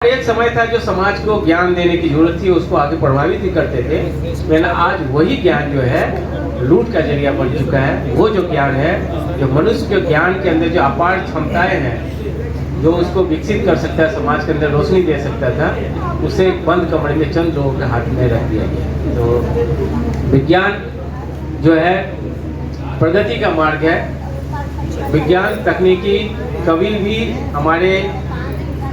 एक समय था जो समाज को ज्ञान देने की जरूरत थी, उसको आगे प्रभावित ही करते थे। लेकिन आज वही ज्ञान जो है लूट का जरिया बन चुका है। वो जो ज्ञान है, जो मनुष्य के ज्ञान के अंदर जो अपार क्षमताएं हैं, जो उसको विकसित कर सकता है, समाज के अंदर रोशनी दे सकता था, उसे एक बंद कमरे में चंद लोगों के हाथ में रख दिया गया। तो विज्ञान जो है प्रगति का मार्ग है। विज्ञान तकनीकी कभी भी हमारे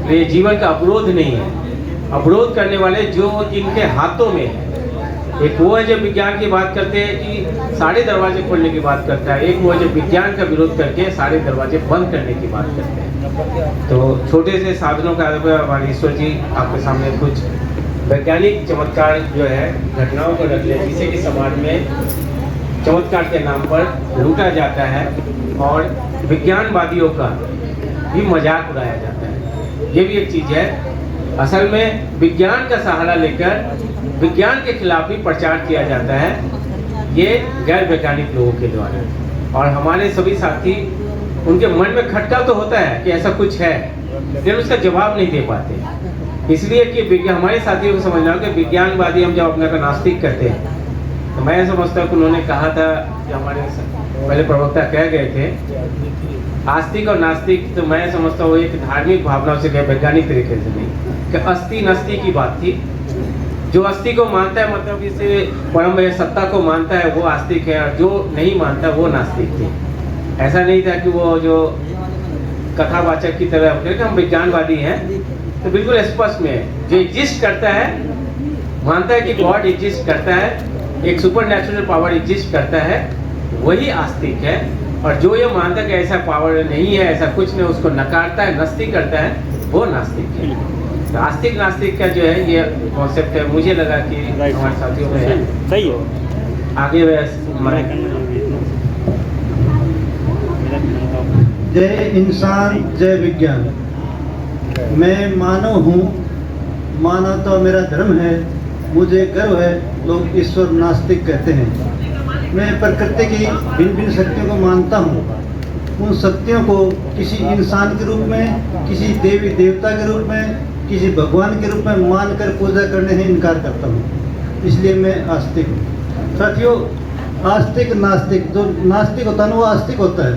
ये जीवन का अवरोध नहीं है। अवरोध करने वाले जो जिनके हाथों में है, एक वो है जो विज्ञान की बात करते हैं कि सारे दरवाजे खोलने की बात करता है, एक वो है जो विज्ञान का विरोध करके सारे दरवाजे बंद करने की बात करते हैं। तो छोटे से साधनों का हमारे ईश्वर जी आपके सामने कुछ वैज्ञानिक चमत्कार जो है घटनाओं को रख ले, जिसे कि समाज में चमत्कार के नाम पर लूटा जाता है और विज्ञानवादियों का भी मजाक उड़ाया जाता है। ये भी एक चीज है। असल में विज्ञान का सहारा लेकर विज्ञान के खिलाफ भी प्रचार किया जाता है, ये गैर वैज्ञानिक लोगों के द्वारा। और हमारे सभी साथी, उनके मन में खटका तो होता है कि ऐसा कुछ है, लेकिन उसका जवाब नहीं दे पाते। इसलिए कि हमारे साथियों को समझना हो कि विज्ञानवादी हम जब अपने को नास्तिक करते हैं, तो मैं समझता हूँ कि उन्होंने कहा था कि हमारे पहले प्रवक्ता कह गए थे आस्तिक और नास्तिक, तो मैं समझता हूँ एक धार्मिक भावनाओं से, वैज्ञानिक तरीके से नहीं, कि अस्थि नस्ति की बात थी। जो अस्थि को मानता है, मतलब इसे परम सत्ता को मानता है, वो आस्तिक है, और जो नहीं मानता वो नास्तिक थे। ऐसा नहीं था कि वो जो कथावाचक की तरह कि हम विज्ञानवादी हैं, तो बिल्कुल स्पष्ट में है। जो एग्जिस्ट करता है, मानता है कि गॉड एग्जिस्ट करता है, एक सुपर नेचुरल पावर एग्जिस्ट करता है, वही आस्तिक है। और जो ये मानता है कि ऐसा पावर नहीं है, ऐसा कुछ नहीं, उसको नकारता है, नस्ती करता है, वो नास्तिक है। तो आस्तिक नास्तिक का जो है ये कॉन्सेप्ट है, मुझे लगा कि हमारे साथियों में है। सही हो आगे जय इंसान जय विज्ञान। मैं मानव हूँ, मानव तो मेरा धर्म है, मुझे गर्व है। लोग ईश्वर नास्तिक कहते हैं। मैं प्रकृति की भिन्न भिन्न शक्तियों को मानता हूँ। उन शक्तियों को किसी इंसान के रूप में, किसी देवी देवता के रूप में, किसी भगवान के रूप में मानकर पूजा करने से इनकार करता हूँ। इसलिए मैं आस्तिक हूँ। साथियों, आस्तिक नास्तिक, जो नास्तिक होता है ना वो आस्तिक होता है,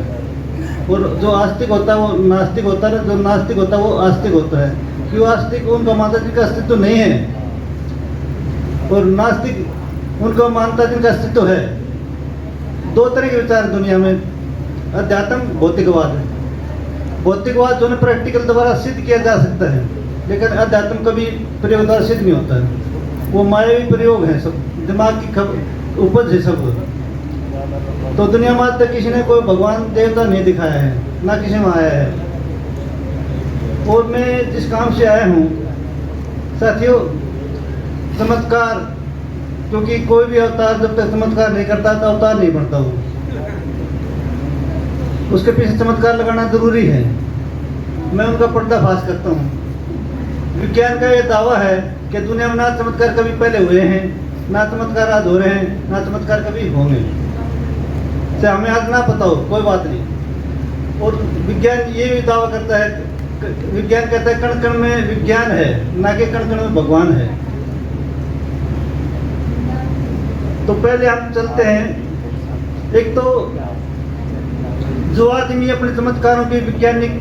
और जो आस्तिक होता है वो नास्तिक होता है, जो नास्तिक होता है वो आस्तिक होता है। क्यों आस्तिक? उनका मानता जिनका अस्तित्व नहीं है, और नास्तिक उनको मानता जिनका अस्तित्व है। दो तरह के विचार दुनिया में, अध्यात्म, भौतिकवाद है। भौतिकवाद जो है प्रैक्टिकल द्वारा सिद्ध किया जा सकता है, लेकिन अध्यात्म कभी प्रयोग द्वारा सिद्ध नहीं होता है। वो मायावी प्रयोग है, सब दिमाग की उपज है सब। तो दुनिया में आज तक किसी ने कोई भगवान देवता नहीं दिखाया है, ना किसी में आया है। और मैं जिस काम से आया हूँ साथियों, चमत्कार, क्योंकि कोई भी अवतार जब तक चमत्कार नहीं करता तो अवतार नहीं बनता। वो उसके पीछे चमत्कार लगाना जरूरी है। मैं उनका पर्दाफाश करता हूँ। विज्ञान का ये दावा है कि दुनिया में ना चमत्कार कभी पहले हुए हैं, ना चमत्कार आज हो रहे हैं, ना चमत्कार कभी होंगे। चाहे हमें आज ना पता हो, कोई बात नहीं। और विज्ञान ये भी दावा करता है, विज्ञान कहता है कण कण में विज्ञान है, ना कि कण कण में भगवान है। तो पहले हम चलते हैं। एक तो जो आदमी अपने चमत्कारों की वैज्ञानिक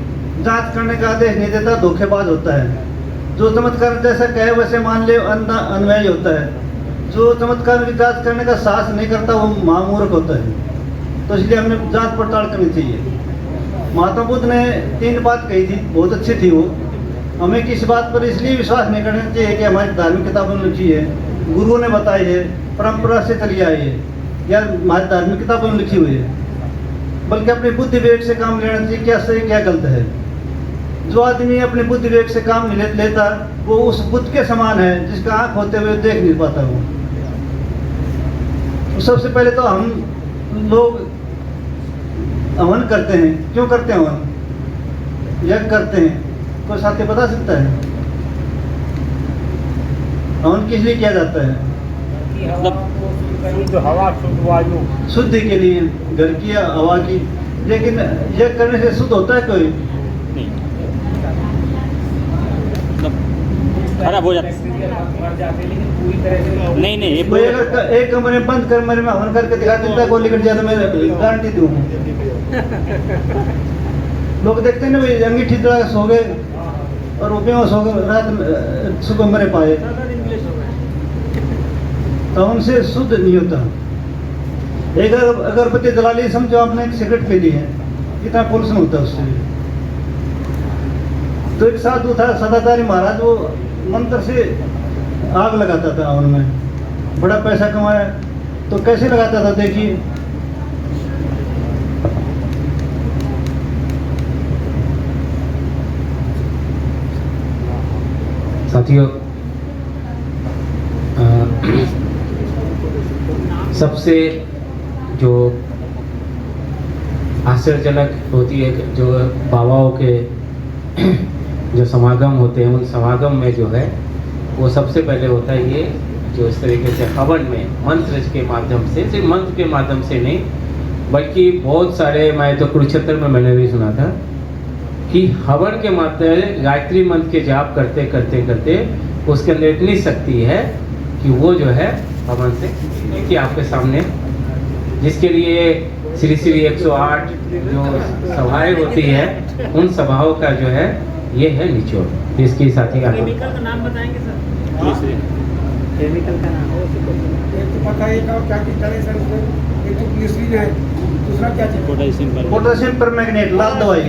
जांच करने का आदेश नहीं देता, धोखेबाज होता है। जो चमत्कार जैसा कहे वैसे मान ले, अंधा अनुयायी होता है। जो चमत्कार की जांच करने का साहस नहीं करता, वो महामूर्ख होता है। तो इसलिए हमें जांच पड़ताल करनी चाहिए। महात्मा बुद्ध ने 3 बात कही थी, बहुत अच्छी थी वो। हमें किस बात पर इसलिए विश्वास नहीं करना चाहिए कि हमारी धार्मिक किताबों में लिखी है, गुरुओं ने बताई है, परंपरा से चली आई है, या हमारी धार्मिक किताबों में लिखी हुई है, बल्कि अपनी बुद्धि विवेक से काम लेना चाहिए, क्या सही क्या गलत है। जो आदमी अपनी बुद्धि विवेक से काम नहीं लेता, वो उस बुद्ध के समान है जिसका आँख होते हुए देख नहीं पाता। वो तो सबसे पहले तो हम लोग हवन करते हैं। क्यों करते हैं हवन? यज्ञ करते हैं। कोई साथी बता सकता है हवन किस लिए किया जाता है? शुद्ध हवा, शुद्ध वायु, शुद्धि के लिए, घर की हवा की। लेकिन यज्ञ करने से शुद्ध होता है कोई? खराब हो जाता है। नहीं नहीं ये कोई अगर एक कमरे में बंद कमरे में हवन करके दिखा देता है गोली कट जाए तो मैं गारंटी दूँ। लोग देखते हैं ना भाई अंगीठी चला के सो गए और रुपये में सो गए, रात में सुबह मरे पाए, तो उनसे शुद्ध नहीं होता। एक अगरबत्ती जला ली, समझो आपने एक सिगरेट पी ली है, कितना पोल्यूशन होता है उससे। तो एक साधु था सदाचारी महाराज, वो मंत्र से आग लगाता था हवन में, बड़ा पैसा कमाया। तो कैसे लगाता था देखिए, साथियों सबसे जो आश्चर्यजनक होती है जो बाबाओं के जो समागम होते हैं, उन समागम में जो है वो सबसे पहले होता है ये जो इस तरीके से हवन में मंत्र के माध्यम से, सिर्फ मंत्र के माध्यम से नहीं बल्कि बहुत सारे, मैं तो कुरुक्षेत्र में मैंने भी सुना था कि हवन के माध्यम से गायत्री मंत्र के जाप करते करते करते उसके अंदर इतनी शक्ति है कि वो जो है हवन से कि आपके सामने, जिसके लिए श्री श्री 108 जो सभाएं होती है उन सभाओं का जो है ये है निचोड़। इसकी साथी का केमिकल का नाम बताएंगे सर? केमिकल का नाम एक तो पता है क्या क्या चीज डाले सर उसमें, एक तो ग्लिसरीन है, दूसरा क्या चीज? पोटेशियम परमैंगनेट, लाल दवाई है।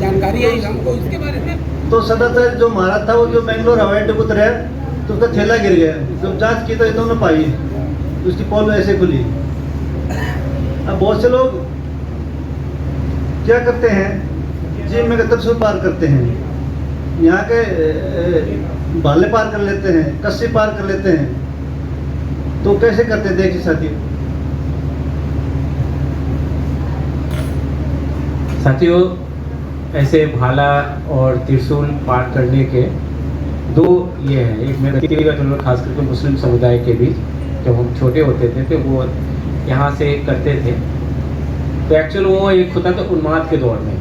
जानकारी है हमको इसके बारे में। तो सदाचार जो महाराज था वो जो बेंगलोर हवाई अड्डे उतरा तो उसका थैला गिर गया, जब जांच की तो ये दोनों पाई, उसकी पोल ऐसे खुली। अब बहुत से लोग क्या करते हैं, जिम में त्रिशूल पार करते हैं, यहाँ के भाले पार कर लेते हैं, कस्सी पार कर लेते हैं। तो कैसे करते हैं देखिए साथियों, ऐसे भाला और त्रिशूल पार करने के दो ये है। एक मेरा व्यक्तिगत, खास करके मुस्लिम समुदाय के बीच जब हम छोटे होते थे तो वो यहाँ से करते थे। तो एक्चुअल वो एक होता था उन्माद के दौर में,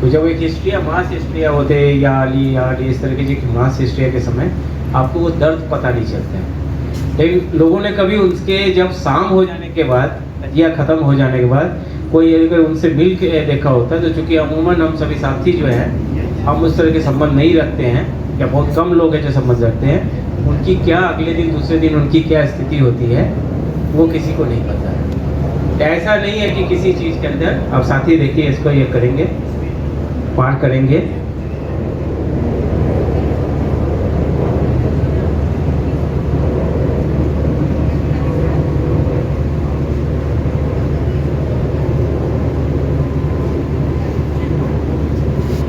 तो जब एक हिस्ट्रिया मास हिस्ट्रिया होते या अली इस तरीके की मास हिस्ट्रिया के समय आपको वो दर्द पता नहीं चलता है। लेकिन लोगों ने कभी उसके जब शाम हो जाने के बाद या ख़त्म हो जाने के बाद कोई अगर उनसे मिल के देखा होता है, तो चूँकि अमूमन हम सभी साथी जो है हम उस तरह के संबंध नहीं रखते हैं या बहुत कम लोग हैं जो संबंध रखते हैं, उनकी क्या अगले दिन दूसरे दिन उनकी क्या स्थिति होती है वो किसी को नहीं पता है। ऐसा नहीं है कि किसी चीज़ के अंदर, अब साथी देखिए इसको ये करेंगे, पार करेंगे।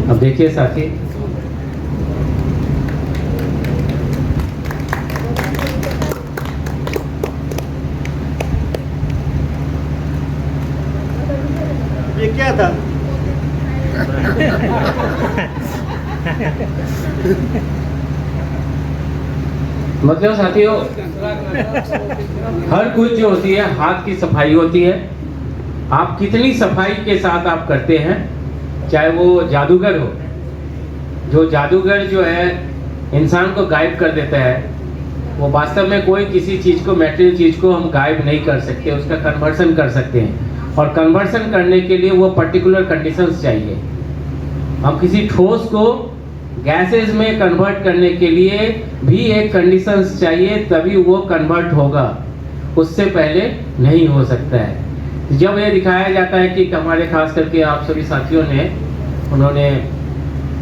अब देखिए साथी, ये क्या था? मतलब साथियों, हर कुछ जो होती है हाथ की सफाई होती है। आप कितनी सफाई के साथ आप करते हैं, चाहे वो जादूगर हो, जो जादूगर जो है इंसान को गायब कर देता है, वो वास्तव में कोई किसी चीज़ को, मैटेरियल चीज़ को हम गायब नहीं कर सकते, उसका कन्वर्सन कर सकते हैं। और कन्वर्सन करने के लिए वो पर्टिकुलर कंडीशंस चाहिए। हम किसी ठोस को गैसेस में कन्वर्ट करने के लिए भी एक कंडीशंस चाहिए, तभी वो कन्वर्ट होगा, उससे पहले नहीं हो सकता है। जब ये दिखाया जाता है कि हमारे खास करके आप सभी साथियों ने, उन्होंने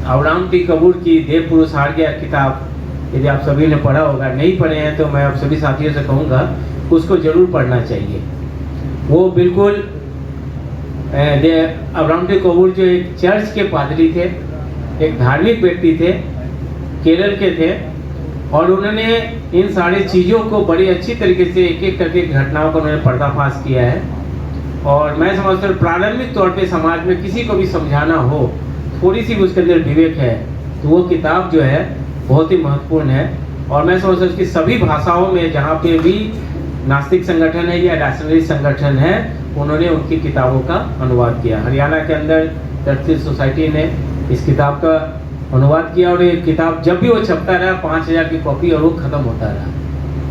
अब्राहम टी कपूर की देव पुरुष हार गया किताब, यदि आप सभी ने पढ़ा होगा, नहीं पढ़े हैं तो मैं आप सभी साथियों से कहूँगा उसको ज़रूर पढ़ना चाहिए। वो बिल्कुल अब्राहम टी कपूर जो एक चर्च के पादरी थे, एक धार्मिक व्यक्ति थे, केरल के थे, और उन्होंने इन सारी चीज़ों को बड़ी अच्छी तरीके से एक एक करके घटनाओं का उन्होंने पर्दाफाश किया है। और मैं समझता हूँ प्रारंभिक तौर पे समाज में किसी को भी समझाना हो, थोड़ी सी उसके अंदर विवेक है, तो वो किताब जो है बहुत ही महत्वपूर्ण है। और मैं समझता हूँ उसकी सभी भाषाओं में जहाँ पे भी नास्तिक संगठन है या रैशनलिस्ट संगठन है, उन्होंने उनकी किताबों का अनुवाद किया। हरियाणा के अंदर चर्चिल सोसाइटी ने इस किताब का अनुवाद किया और ये किताब जब भी वो छपता रहा 5000 की कॉपी और वो ख़त्म होता रहा।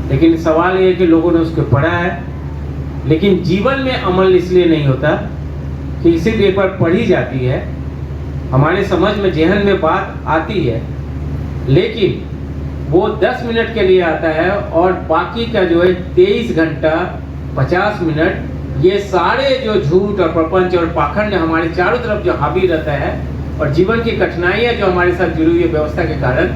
लेकिन सवाल ये है कि लोगों ने उसको पढ़ा है, लेकिन जीवन में अमल इसलिए नहीं होता कि सिर्फ एक बार पढ़ी जाती है, हमारे समझ में जहन में बात आती है, लेकिन वो 10 मिनट के लिए आता है और बाकी का जो है 23 घंटा 50 मिनट ये सारे जो झूठ और प्रपंच और पाखंड हमारे चारों तरफ जो हावी रहता है और जीवन की कठिनाइयाँ जो हमारे साथ जुड़ी हुई है व्यवस्था के कारण,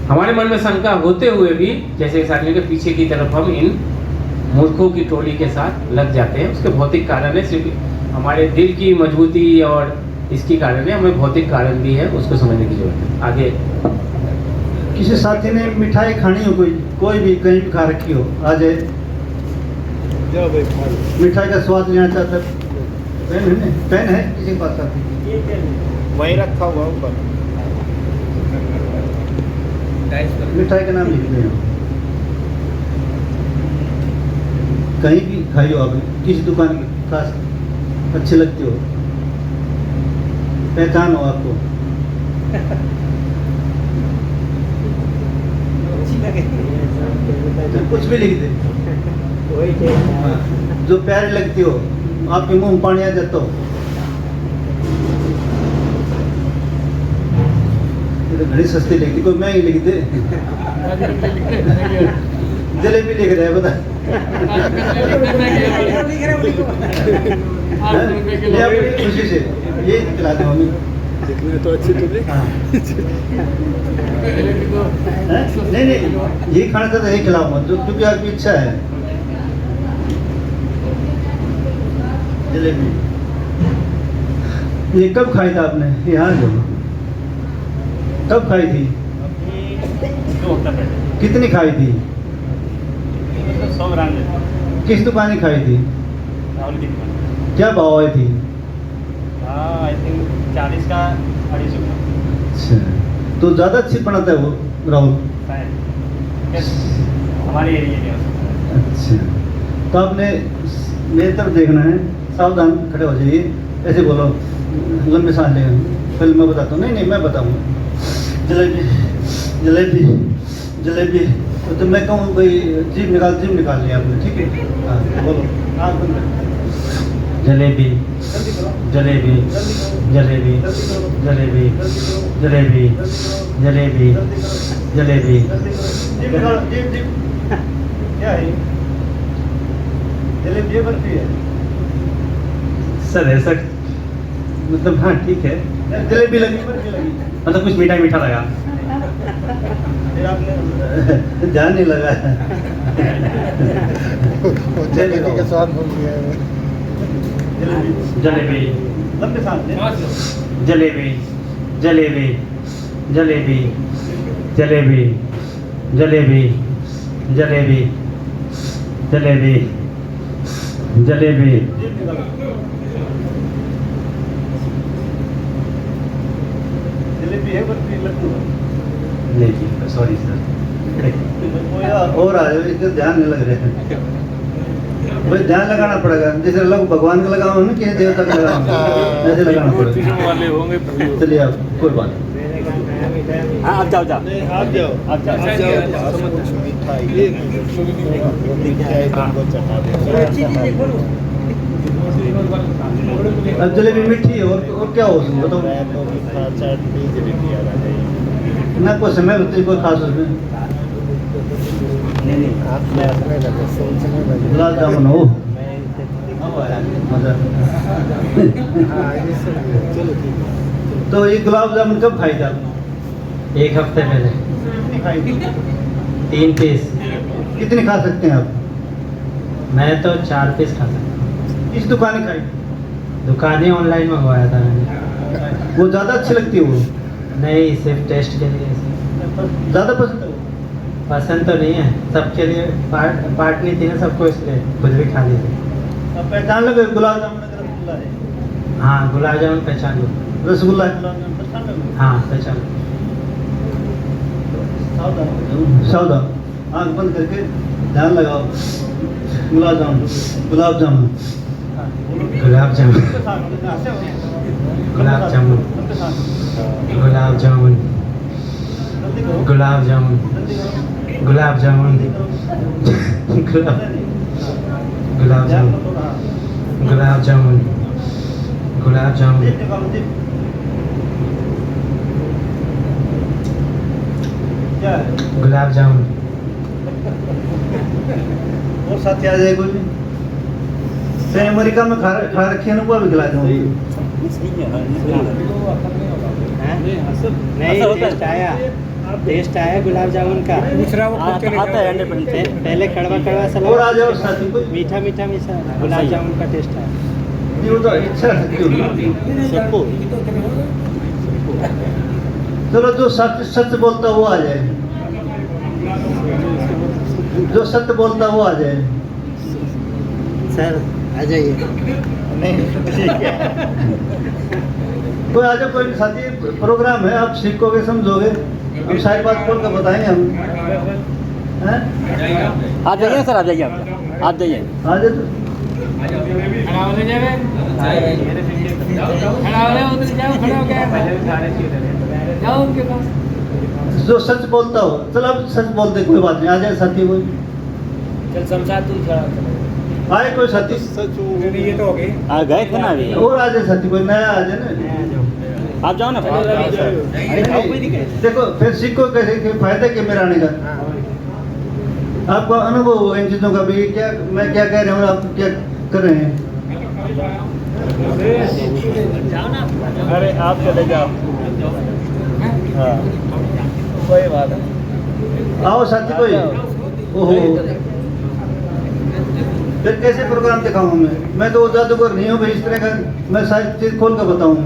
हमारे मन में शंका होते हुए भी जैसे साथियों के पीछे की तरफ हम इन मूर्खों की टोली के साथ लग जाते हैं। उसके भौतिक कारण है, सिर्फ हमारे दिल की मजबूती और इसकी कारण है, हमें भौतिक कारण भी है, उसको समझने की जरूरत है। आगे किसी साथी ने मिठाई खानी हो, कोई भी कहीं भी खा रखी हो, आ जाए मिठाई का स्वाद लेना चाहता है। पेन है किसी के पास साथी? वहीं रखा हुआ ऊपर। मिठाई का नाम लिख दें, कहीं भी खाई हो आप, किसी दुकान की खास अच्छी लगती हो, पहचान हो आपको, तो कुछ भी लिख दे, जो प्यारी लगती हो, आपके मुंह में पानी आ जाता हो। ये तो घड़ी सस्ती लिखती, कोई महंगी लिख दे। जलेबी लिख रहा है, बता खुशी से ये खिला दो हमें तो अच्छी तो नहीं ये खाना था तो यही खिलाओ मत, जो क्योंकि आपकी इच्छा है। जलेबी ये कब खाई था आपने? यहाँ जो कब खाई थी? 2 हफ्ता पहले। कितनी खाई थी? 100 ग्राम। किस दुकान की खाई थी? राहुल की दुकान। क्या भाव आई थी? आई थिंक 40 का 250 ग्राम। अच्छा, तो ज़्यादा अच्छी बनाता है वो राहुल? हमारे एरिया के। अच्छा, तो आपने मेरी तरफ देखना है, सावधान खड़े हो जाइए, ऐसे बोलो, लंबे सांस लेंगे, पहले मैं बताता हूँ। नहीं मैं बताऊँगा। जलेबी जलेबी जलेबी, तो मैं कहूँ भाई जीभ निकाल लिया आपने, ठीक है? हाँ बोलो, आँख बंद करो। जलेबी जलेबी जलेबी जलेबी जलेबी जलेबी जलेबी, क्या है जलेबी? बर्फी है सर, ऐसा मतलब? हाँ ठीक है, जलेबी लगी, बर्फी लगी, मतलब कुछ मीठा मीठा लगा। फिर आपने ध्यान नहीं लगा। जलेबी का स्वाद भूल गया है। जलेबी लंबे सांस लें। जलेबी जलेबी जलेबी जलेबी जलेबी जलेबी जलेबी जलेबी जीभ निकालो। जलेबी है, बर्फी लड्डू है? नहीं जी, सॉरी सर। और आ जाओ, इसका ध्यान नहीं लग रहा है भाई, ध्यान लगाना पड़ेगा। जैसे लोग भगवान का लगाओ ना, किसी देवता का लगाओ, ऐसे लगाना पड़ेगा। वाले होंगे। चलिए आप, कोई बात नहीं। हाँ, आप जाओ आप जाओ। आप जाओ। अब जलेबी मीठी है, और क्या हो उसमें बताओ? ना कोई समय होती है, कोई खास उसमें? गुलाब जामुन हो मजा। तो ये गुलाब जामुन कब खाई था? 1 हफ्ते पहले। कितनी खाई थी? 3 पीस। कितनी खा सकते हैं आप? मैं तो 4 पीस खा सकता हूँ। किस दुकान खाई? दुकान ही ऑनलाइन मंगवाया था मैंने। वो ज़्यादा अच्छी लगती है वो? नहीं, सिर्फ टेस्ट के लिए। ज़्यादा पसंद है वो? पसंद तो नहीं है, सबके लिए पार्ट नहीं थी ना सबको, इसलिए खुद भी खा ली थी। अब पहचान लगे गुलाब जामुन का रसगुल्ला है? हाँ, गुलाब जामुन पहचान लो। रसगुल्ला है, गुलाब जामुन पहचान लगे? हाँ, पहचान लो। सावधान, आँख बंद करके ध्यान लगाओ। गुलाब जामुन गुलाब जामुन गुलाब जामुन। ऐसे हो। गुलाब जामुन, गुलाब जामुन, गुलाब जामुन, गुलाब जामुन, गुलाब जामुन, गुलाब जामुन, गुलाब जामुन, क्या है? गुलाब जामुन। और साथ आ जाए कोई से अमेरिका में खा रखी है ना, वो भी खिला दूँ। नहीं, टेस्ट आया गुलाब जामुन का। दूसरा वो खुद चले आता है 100%। पहले कड़वा कड़वा सा और आ लगा, जाओ साथी कोई। मीठा मीठा मीठा गुलाब जामुन का टेस्ट आया। ये वो तो इच्छा रखती होगी। सबको चलो जो सच सच बोलता वो आ जाए, जो सत्य बोलता वो आ जाए। सर आ जाइए। नहीं ठीक है। कोई आ जाओ, कोई साथी प्रोग्राम है, आप सीखोगे समझोगे, हम सारी बात खोल कर बताएंगे हम। हैं? आप जाइए सर, आप जाइए, आप जाइए। आ जाए तो जो सच बोलता हो, चलो अब सच बोलते कोई बात नहीं, आ जाए साथी कोई। आए कोई साथी ये तो हो गई। आ गए थे ना अभी। और आ जाए साथी कोई नया आ जाए ना। आप जाओ ना। देखो फिर सीखो कैसे कि फायदा क्या मेरा आने का। आपको अनुभव होगा इन चीजों का भी, क्या मैं क्या कह रहा हूँ, आप क्या कर रहे हैं। अरे आप चले जाओ। हाँ कोई बात नहीं। आओ साथी कोई। ओहो, फिर कैसे प्रोग्राम दिखाऊं मैं तो वो जादूगर नहीं हूँ भाई, इस तरह का मैं सारी चीज खोल कर बताऊं।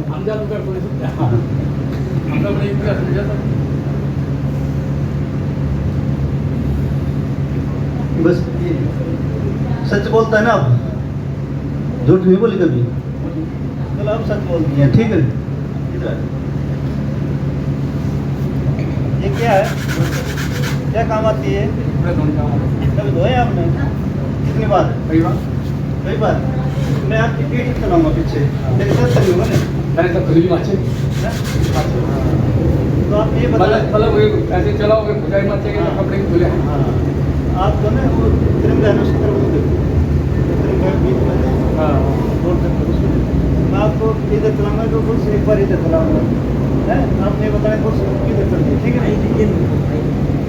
बस ये सच बोलता है ना, आप झूठ नहीं बोली कभी। चलो आप सच बोलती हैं, ठीक है। ये क्या है, क्या काम आती है? कभी धोए आपने? कितनी बार? कई बार। मैं आपकी पीठ चलाऊंगा पीछे, लेकिन सच नहीं होगा ना। तो आप ये बताएं, ऐसे चलाओगे खुदाई मत चाहिए तो कपड़े खुले हैं। आप जो ना वो त्रिमदानुष मैं आपको इधर चलाऊंगा तो कुछ एक बार इधर चलाऊंगा है, आपने बताया कुछ किधर चलती है, ठीक है ना?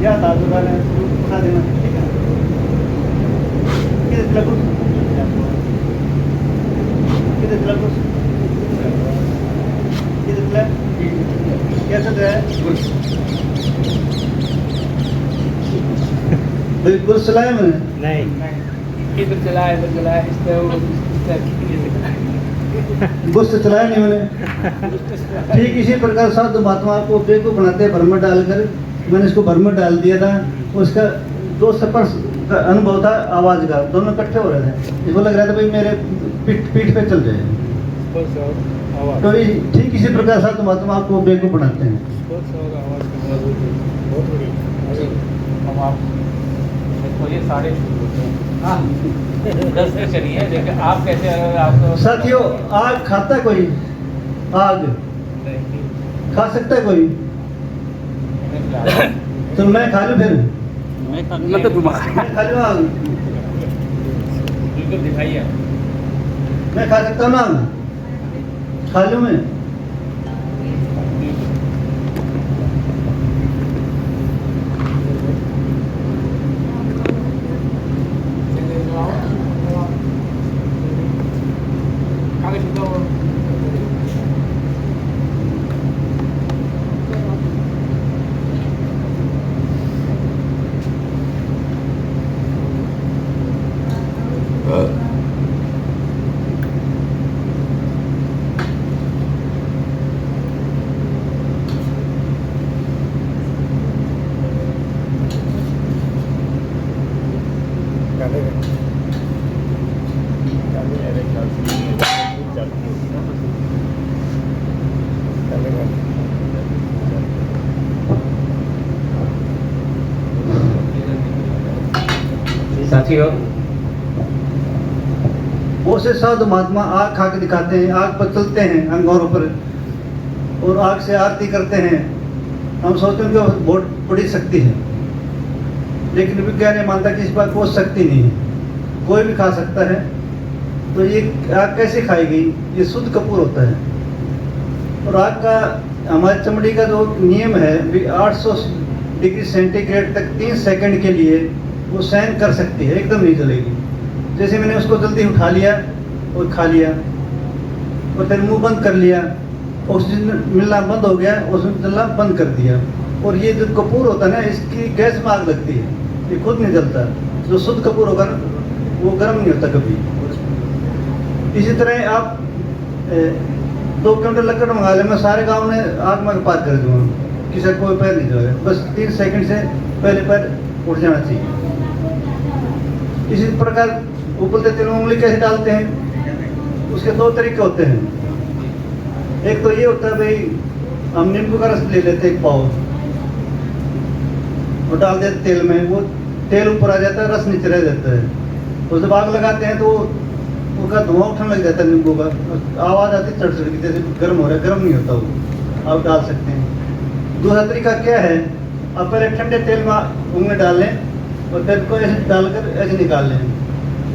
या था तो बता देना, ठीक है? किधर चला कुछ, किधर चला कुछ, किधर चला, क्या चल रहा है? बिल्कुल चलाया मैंने नहीं, इधर चलाया इस तरह गुस्से चलाया नहीं मैंने। ठीक इसी प्रकार साधु महात्मा को बेवकूफ बनाते हैं, भ्रम में डालकर। मैंने इसको भ्रम में डाल दिया था, उसका दो स्पर्श का अनुभव था, आवाज का, दोनों इकट्ठे हो रहे थे। इसको लग रहा था भाई मेरे पीठ पे चल जाए। तो ठीक इसी प्रकार साधु महात्मा आपको बेवकूफ बनाते हैं। ये 10 से चलिए, लेकिन आप कैसे आपको साथियों, आग खाता है कोई? आग खा सकता है कोई? तो मैं खा लूं फिर? मतलब मैं खा लूं आग? बिल्कुल दिखाइए। मैं खा सकता हूँ ना आग? खा लूं मैं? साथियों, बहुत से साधु महात्मा आग खा के दिखाते हैं, आग पर चलते हैं अंगारों पर और आग से आरती करते हैं। हम सोचते हैं कि बहुत बड़ी शक्ति है, लेकिन विज्ञान ये मानता है कि इस पर कोई शक्ति नहीं है, कोई भी खा सकता है। तो ये आग कैसे खाई गई? ये शुद्ध कपूर होता है। और आग का हमारी चमड़ी का जो नियम है भी 800 डिग्री सेंटीग्रेड तक 3 सेकंड के लिए वो सहन कर सकती है, एकदम नहीं जलेगी। जैसे मैंने उसको जल्दी उठा लिया और खा लिया और फिर मुंह बंद कर लिया, ऑक्सीजन मिलना बंद हो गया, ऑक्सीजन जलना बंद कर दिया। और ये जो कपूर होता है ना, इसकी गैस में आग लगती है, ये खुद नहीं जलता। जो शुद्ध कपूर होगा ना वो गर्म नहीं होता कभी। इसी तरह आप 2 क्विंटल लकड़ मंगा ले, मैं सारे गांव में आग में पार कर दूंगा, किसी कोई पैर नहीं जलेगा। बस 3 सेकंड से पहले पैर उठ जाना चाहिए। इसी प्रकार उबलते तेल में उंगली कैसे डालते हैं, उसके 2 तरीके होते हैं। एक तो ये होता है भाई, हम नींबू का रस ले लेते हैं 1 पाव और डाल देते तेल में, वो तेल ऊपर आ जाता है, रस नीचे रह जाता है। और जब आग लगाते हैं तो उसका धुआं उठने लग जाता है, नींबू का आवाज़ आती है चढ़ की, जैसे गर्म हो रहा है। गर्म नहीं होता वो, आप डाल सकते हैं। दूसरा तरीका क्या है, आप पहले ठंडे तेल में उंगली डाल लें और फिर को ऐसे डालकर ऐसे निकाल लें।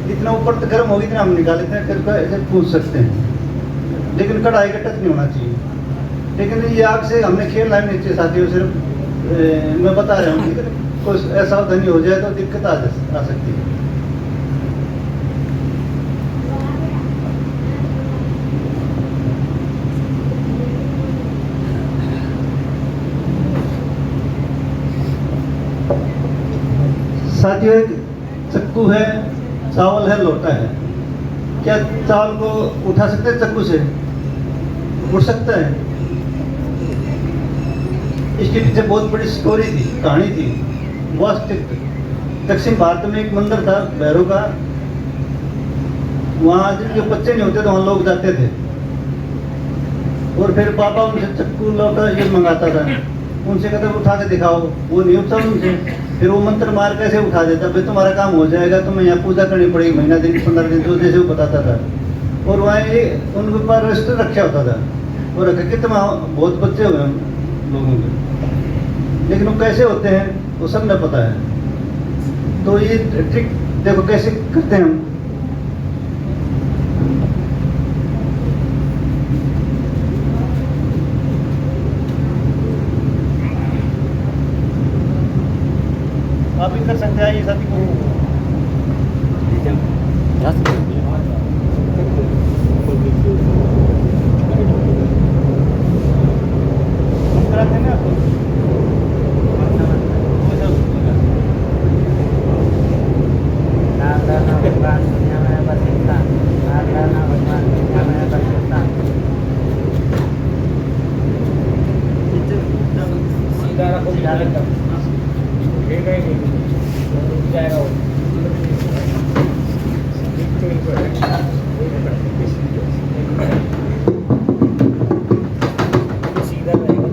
जितना ऊपर तक गर्म होगी इतना हम निकाल लेते हैं, फिर को ऐसे पूछ सकते हैं, लेकिन कढ़ाई का टच नहीं होना चाहिए। लेकिन ये आग से हमने खेलना नहीं चाहिए साथियों, सिर्फ मैं बता रहा हूँ कि कोई असावधानी हो जाए तो दिक्कत आ सकती है। साथियों, एक चक्कू है, चावल है, लोटा है। क्या चावल को उठा सकते हैं चक्कू से? उठ सकता है। इसके पीछे बहुत बड़ी स्टोरी थी, कहानी थी, वास्तविक। दक्षिण भारत में एक मंदिर था भैरव का, वहाँ जिनके बच्चे नहीं होते तो वहाँ लोग जाते थे और फिर पापा उनसे चक्कू लोटा ये मंगाता था, उनसे कहते उठा के दिखाओ, वो नहीं उठता उनसे। फिर वो मंत्र मार कैसे उठा देता, भाई तुम्हारा काम हो जाएगा, तुम्हें यहाँ पूजा करनी पड़ेगी महीना दिन 15 दिन, जो जैसे वो बताता था। और वहाँ ये उनके पास रजिस्टर रखा होता था और रख के बहुत बच्चे हो गए लोगों के, लेकिन वो कैसे होते हैं वो सब न पता है। तो ये ट्रिक देखो कैसे करते हैं हम। आप भी कर सकते हैं ये साथी को। हम कराते हैं ना आपको। सीधा रखो, जाएगा वो। सीधा रहेगा,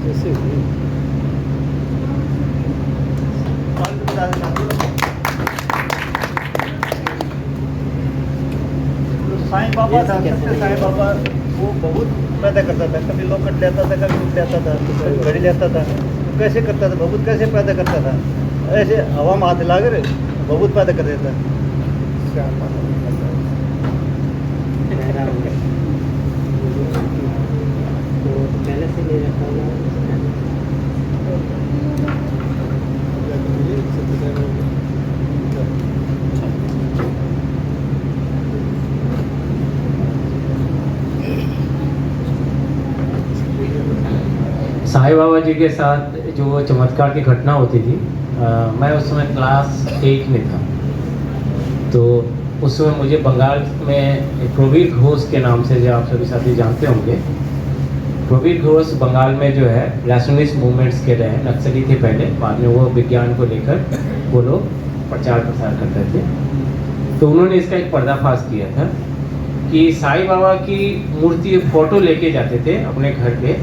जैसे साईं बाबा था, साईं बाबा वो बहुत पैदा करता था, कभी लोकट लेता था, कभी उठ लेता था, कभी घड़ी लेता था। तो कैसे करता था, बहुत कैसे पैदा करता था, ऐसे हवा में हाथ लाकर बहुत पैदा कर देता। तो पहले से ले रखा हुआ साईं बाबा जी के साथ जो चमत्कार की घटना होती थी, मैं उस समय क्लास 8 में था। तो उस समय मुझे बंगाल में प्रवीर घोष के नाम से, जो आप सभी साथी जानते होंगे, प्रवीर घोष बंगाल में जो है रैशनलिस्ट मूवमेंट्स के रहे, नक्सली थे पहले, बाद में वो विज्ञान को लेकर वो लोग प्रचार प्रसार करते थे। तो उन्होंने इसका एक पर्दाफाश किया था कि साईं बाबा की मूर्ति फोटो लेके जाते थे अपने घर पे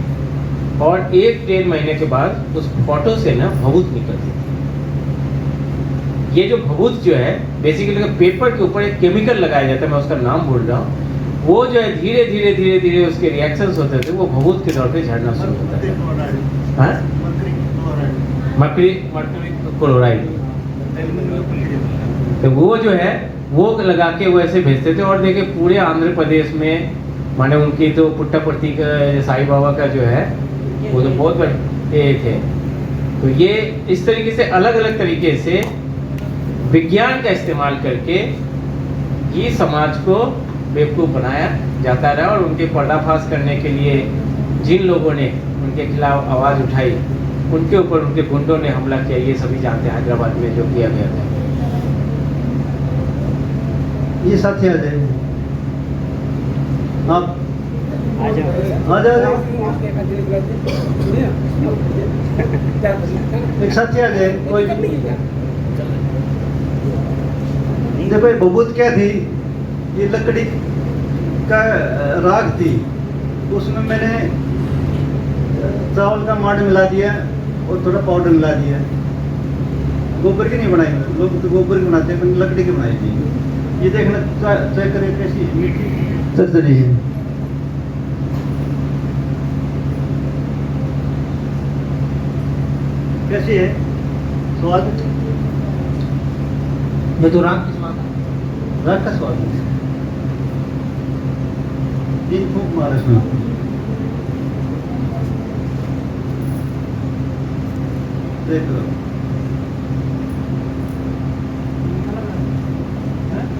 और 1-1.5 महीने के बाद उस फोटो से ना भभूत निकलती थी। ये जो भभूत जो है बेसिकली पेपर के ऊपर एक केमिकल लगाया जाता है, मैं उसका नाम भूल रहा हूँ, वो जो है धीरे धीरे धीरे धीरे उसके रिएक्शंस होते थे, वो भभूत के तौर पे झड़ना शुरू होता है। हाँ? Mercury chloride. तो वो जो है वो लगा के वो ऐसे भेजते थे। और देखिए पूरे आंध्र प्रदेश में माने उनकी तो पुट्टापर्थी का साईं बाबा का जो है वो तो बहुत बड़े थे। तो ये इस तरीके से अलग अलग तरीके से विज्ञान का इस्तेमाल करके ये समाज को बेवकूफ़ बनाया जाता रहा। और उनके पर्दाफाश करने के लिए जिन लोगों ने उनके खिलाफ आवाज़ उठाई, उनके ऊपर उनके गुंडों ने हमला किया। ये सभी जानते हैं हैदराबाद में जो किया गया था। ये साथी आ जाए, आप आ जाओ। एक साथी आ जाए कोई। देखो ये भभूत क्या थी, ये लकड़ी का राख थी, उसमें मैंने चावल का माड़ मिला दिया और थोड़ा पाउडर मिला दिया। गोबर की नहीं बनाई, लोग तो गोबर की बनाते हैं, मैंने लकड़ी की बनाई थी। ये देखना चेक करें कैसी मीठी तरतरी है। कैसी है स्वाद? ये तो राख का स्वाद है। 3 फूंक मार इसमें। देख लो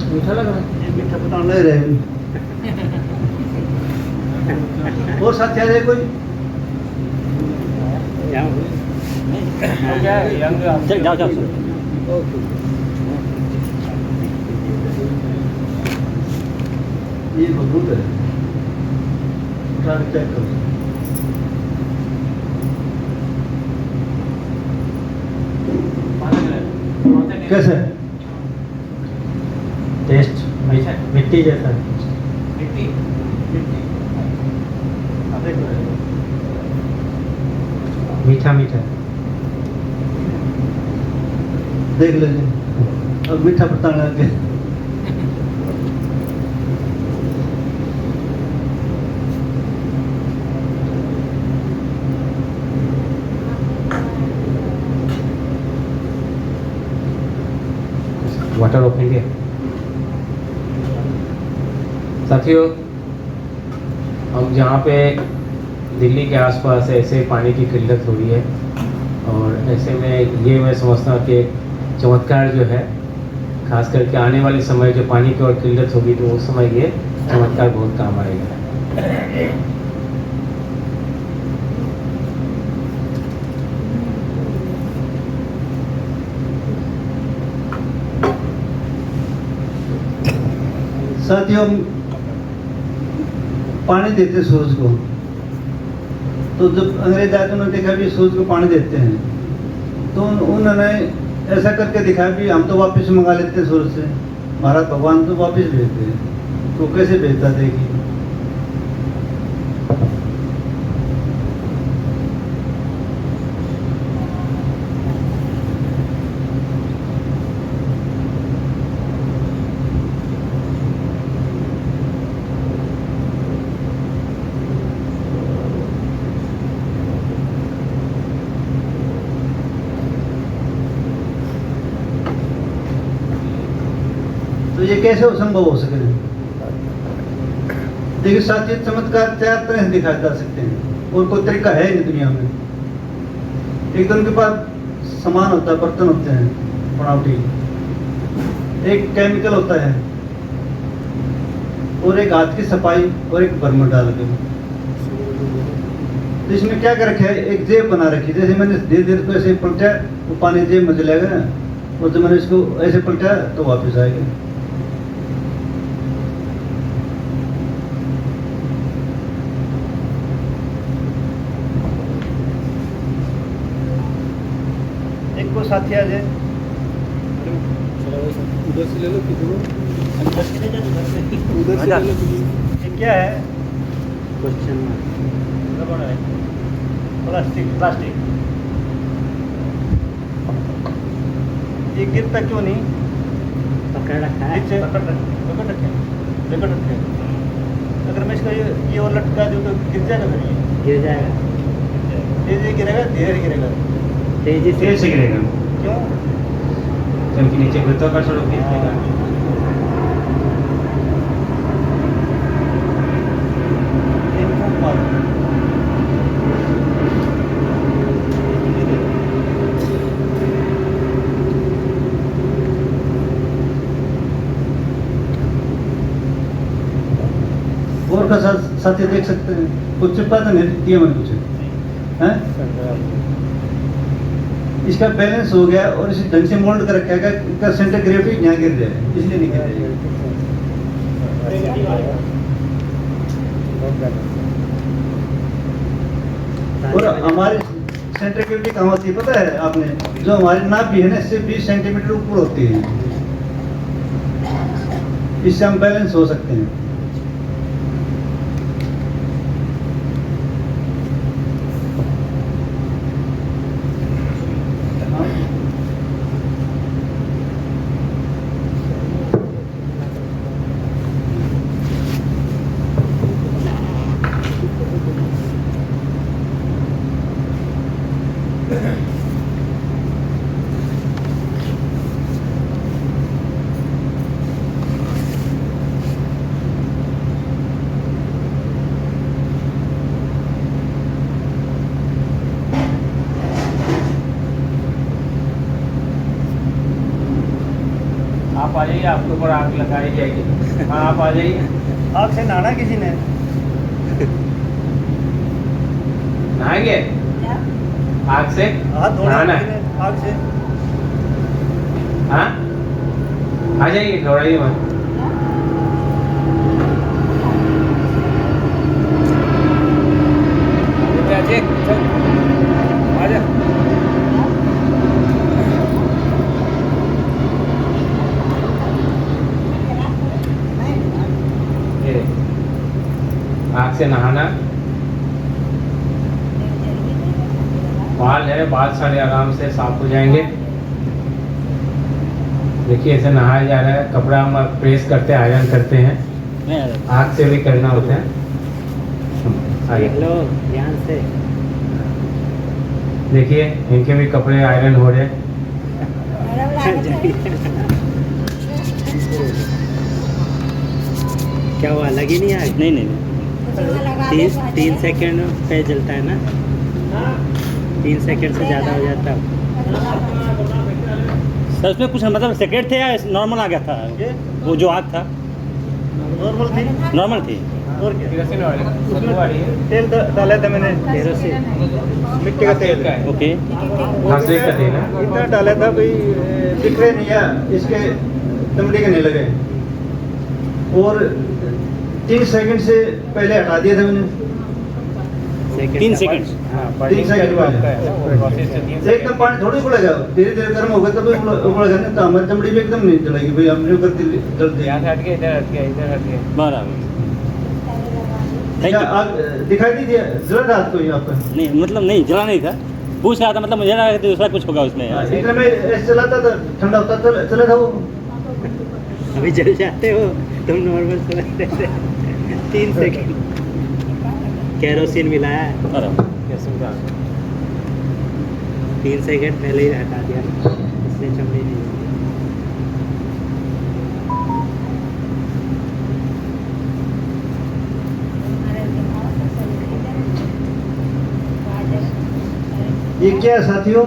मीठा लग रहा है। ये मीठा पता नहीं रहे। और साथ आ जाए कोई। जाओ। ये भभूत है, उठा के चेक करो। कैसे टेस्ट मिट्टी जैसा। मीठा देख लीजिए। अब मीठा बताने लगे। Water of India. साथियों, हम जहाँ पे दिल्ली के आसपास ऐसे पानी की किल्लत हो रही है, और ऐसे में ये मैं समझता हूँ कि चमत्कार जो है, खास करके आने वाले समय जो पानी की और किल्लत होगी तो उस समय ये चमत्कार बहुत काम आएगा। साथियों, पानी देते सूरज को, तो जब अंग्रेज आए तो उन्होंने देखा भी सूरज को पानी देते हैं, तो उन्होंने ऐसा करके दिखाया भी हम तो वापस मंगा लेते हैं सूरज से, महाराज भगवान तो वापस भेजते हैं। तो कैसे भेजता देखिए। तो ये कैसे संभव हो सके? देखिए साथियों, चमत्कार 4 तरह से दिखाए जा सकते हैं, और कोई तरीका है नहीं दुनिया में। एक तो उनके पास सामान होता है, बर्तन होते हैं बनावटी, एक केमिकल होता है, और एक हाथ की सफाई, और एक बर्मर डाल के। तो इसमें क्या कर रखा है, एक जेब बना रखी। जैसे मैंने धीरे धीरे को ऐसे पलटा, वो पानी जेब में चलेगा, और जब मैंने इसको ऐसे पलटा तो वापस आएगा। एक को साथी आ जाए, उधर से ले लो, उधर से ले लो। ये क्या है? क्वेश्चन प्लास्टिक ये गिरता क्यों नहीं? पकड़ रखा है। नीचे पकड़ रखे। अगर मैं इसका ये और लटका दूँ तो गिर जाएगा फिर ये? गिर जाएगा। तेजी गिरेगा धीरे गिरेगा? तेजी तेज से गिरेगा क्यों? क्योंकि नीचे गुरुत्वाकर्षण होती है। इनको मारो। और का साथी देख सकते हैं कुछ चिपका तो नहीं दिया मैंने कुछ हैं? इसका बैलेंस हो गया और इसी ढंग से मोल्ड कर रखा है इसका सेंटर ग्रेविटी यहाँ गिर जाए इसलिए नहीं गिर जाए। और हमारी सेंटर ग्रेविटी कहाँ होती है पता है आपने? जो हमारी नाप भी है ना इससे 20 सेंटीमीटर ऊपर होती है। इससे हम बैलेंस हो सकते हैं। आप आ जाइए, आपके ऊपर आग लगाई जाएगी। हाँ आप आ जाइए। आग से नहाना किसी ने? नहाएंगे आग से? हाथ धोना नहाना है? किसी ने आग से? हाँ आ जाइए, घबराइए मत। आग से नहाना, बाल है, बाल सारे आराम से साफ हो जाएंगे। देखिए ऐसे नहाया जा रहा है। कपड़ा हम प्रेस करते हैं, आयरन करते हैं, आग से भी करना होता है। आगे देख लो ध्यान से। देखिए इनके भी कपड़े आयरन हो रहे हैं। क्या हुआ, लगी नहीं आग? नहीं 3 सेकंड पे जलता है ना, 3 सेकंड से ज़्यादा हो जाता है। सर उसमें कुछ मतलब सेक्रेट थे या नॉर्मल आ गया था? वो जो आग था नॉर्मल थी। नॉर्मल थी? और क्या? केरोसिन ऑयल है, खुशबू आ रही है। तेल डाला था मैंने, केरोसिन। मिट्टी का तेल। का है। ओके। घासलेट का तेल है। इतना डाला था भाई बिखरे नहीं या इसके चमड़ी के नहीं लगे। और 3 सेकंड से पहले हटा दिया था मैंने। 3 सेकंड। हाँ, 3 सेकंड का आपका है ना, वो प्रोसेस है 3 एकदम पानी थोड़ी उबलेगा, धीरे धीरे गर्म होगा तब उबलेगा नहीं तो हमारी चमड़ी भी एकदम नहीं जलेगी भाई। हमने करती जल्दी यहाँ से हट गया, इधर हट गया, इधर हट गया। बराबर। थैंक क्या यू। आग दिखाई नहीं दिया? जला रात को ही आपका? नहीं मतलब नहीं जला नहीं था, पूछ रहा था, मतलब मुझे लगा कि दूसरा कुछ होगा उसमें। इतना मैं ऐसे चलाता था, ठंडा होता चला था वो। अभी जल जाते हो तुम, नॉर्मल समझ रहे थे। 3 सेकंड केरोसिन मिलाया है, बराबर। 3 सेकंड पहले ही हटा दिया, इसलिए चमड़ी नहीं होगी। ये क्या है साथियों?